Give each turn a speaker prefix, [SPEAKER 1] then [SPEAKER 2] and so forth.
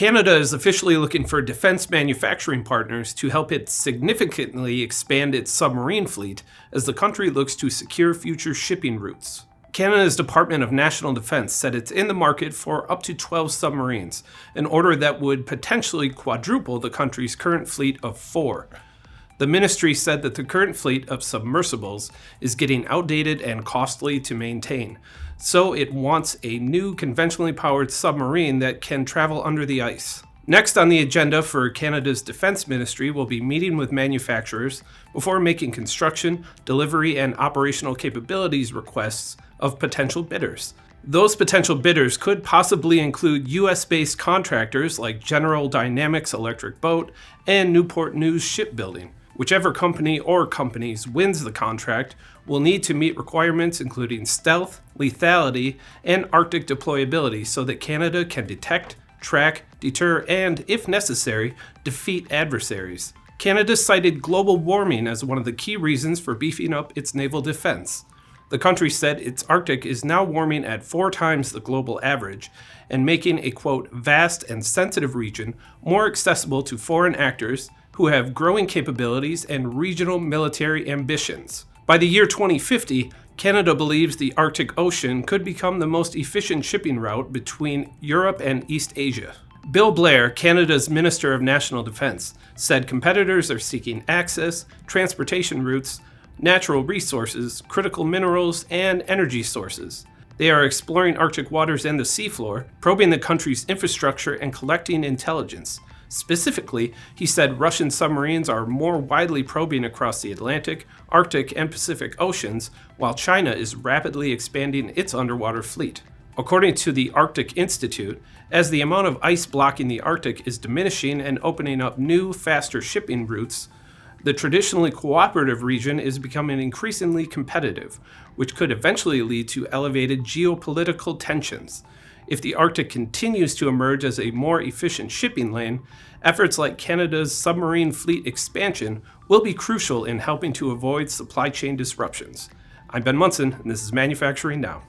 [SPEAKER 1] Canada is officially looking for defense manufacturing partners to help it significantly expand its submarine fleet as the country looks to secure future shipping routes. Canada's Department of National Defense said it's in the market for up to 12 submarines, an order that would potentially quadruple the country's current fleet of 4. The ministry said that the current fleet of submersibles is getting outdated and costly to maintain, so it wants a new conventionally powered submarine that can travel under the ice. Next on the agenda for Canada's Defense Ministry will be meeting with manufacturers before making construction, delivery, and operational capabilities requests of potential bidders. Those potential bidders could possibly include US-based contractors like General Dynamics Electric Boat and Newport News Shipbuilding. Whichever company or companies wins the contract will need to meet requirements including stealth, lethality, and Arctic deployability so that Canada can detect, track, deter, and, if necessary, defeat adversaries. Canada cited global warming as one of the key reasons for beefing up its naval defense. The country said its Arctic is now warming at 4 times the global average and making a, quote, vast and sensitive region more accessible to foreign actors who have growing capabilities and regional military ambitions. By the year 2050, Canada believes the Arctic Ocean could become the most efficient shipping route between Europe and East Asia. Bill Blair, Canada's Minister of National Defense, said competitors are seeking access, transportation routes, natural resources, critical minerals, and energy sources. They are exploring Arctic waters and the seafloor, probing the country's infrastructure and collecting intelligence. Specifically, he said Russian submarines are more widely probing across the Atlantic, Arctic, and Pacific Oceans, while China is rapidly expanding its underwater fleet. According to the Arctic Institute, as the amount of ice blocking the Arctic is diminishing and opening up new, faster shipping routes, the traditionally cooperative region is becoming increasingly competitive, which could eventually lead to elevated geopolitical tensions. If the Arctic continues to emerge as a more efficient shipping lane, efforts like Canada's submarine fleet expansion will be crucial in helping to avoid supply chain disruptions. I'm Ben Munson, and this is Manufacturing Now.